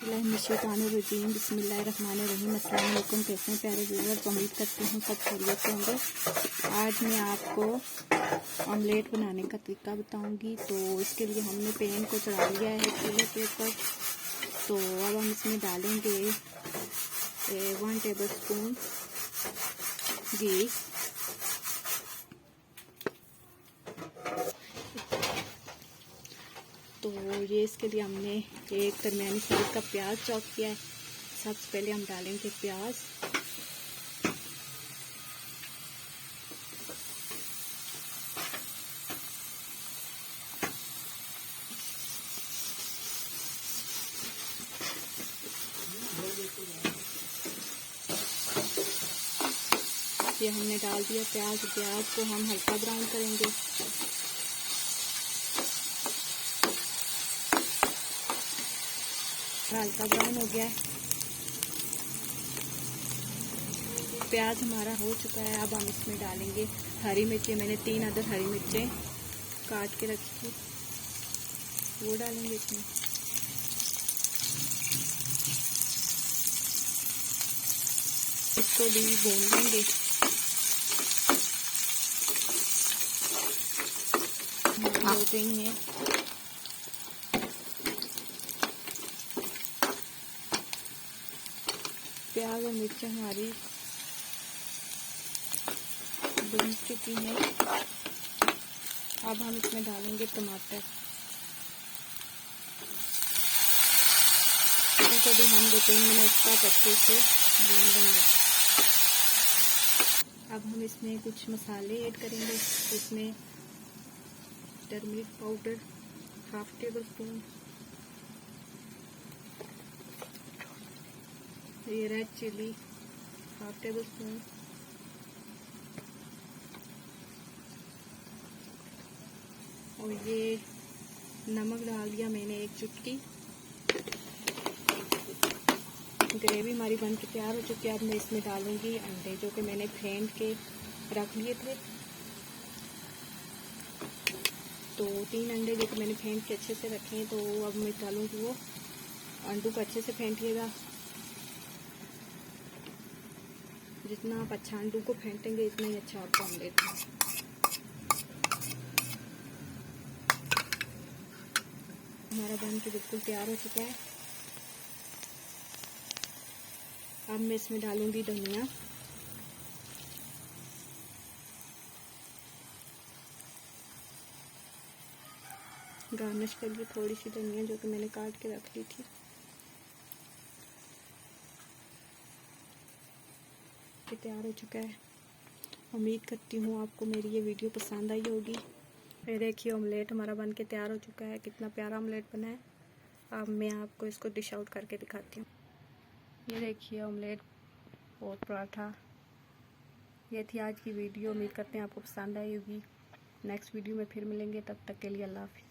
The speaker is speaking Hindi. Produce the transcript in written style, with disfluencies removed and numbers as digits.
बिस्मिल्लाहिर्रहमानिर्रहीम बिस्मिल्लाहिर्रहमानिर्रहीम। अस्सलाम वालेकुम। कैसे हैं प्यारे व्यूअर्स, उम्मीद करती हूँ सब खैरियत से होंगे। आज मैं आपको ऑमलेट बनाने का तरीका बताऊंगी। तो इसके लिए हमने पैन को चढ़ा लिया है चूल्हे के ऊपर। तो अब हम इसमें डालेंगे 1 टेबलस्पून घी, तो ये इसके लिए हमने एक दरमियानी साइज का प्याज चॉप किया है। सबसे पहले हम डालेंगे प्याज, ये हमने डाल दिया प्याज को हम हल्का ब्राउन करेंगे। हल्का ब्राउन हो गया है, प्याज हमारा हो चुका है। अब हम इसमें डालेंगे हरी मिर्चें। मैंने 3 अदर हरी मिर्चें काट के रखी थी, वो डालेंगे इसमें। इसको भी भून लेंगे। हो गई हैं, प्याज और मिर्च हमारी भून चुकी हैं। अब हम इसमें डालेंगे टमाटर, तो भी हम 2-3 मिनट तक अच्छे से भून देंगे। अब हम इसमें कुछ मसाले ऐड करेंगे। इसमें टर्मरिक पाउडर 1/2 टेबलस्पून, ये रेड चिली 1/2 टेबलस्पून, और ये नमक डाल दिया मैंने 1 चुटकी। ग्रेवी हमारी बन के तैयार हो चुकी है। अब मैं इसमें डालूंगी अंडे, जो कि मैंने फेंट के रख लिए थे। तो 3 अंडे जो कि मैंने फेंट के अच्छे से रखे हैं, तो अब मैं डालूंगी वो। अंडों को अच्छे से फेंटिएगा, जितना आप अच्छा अंडू को फेंटेंगे इतना ही अच्छा आपका ऑमलेट है। हमारा बन के बिल्कुल तैयार हो चुका है। अब मैं इसमें डालूंगी धनिया, गार्निश के लिए थोड़ी सी धनिया जो कि मैंने काट के रख ली थी। तैयार हो चुका है। उम्मीद करती हूँ आपको मेरी ये वीडियो पसंद आई होगी। ये देखिए ऑमलेट हमारा बन के तैयार हो चुका है। कितना प्यारा ऑमलेट बना है। अब मैं आपको इसको डिश आउट करके दिखाती हूँ। ये देखिए ऑमलेट और पराठा। ये थी आज की वीडियो। उम्मीद करते हैं आपको पसंद आई होगी। नेक्स्ट वीडियो में फिर मिलेंगे, तब तक के लिए अल्लाह हाफ़िज़।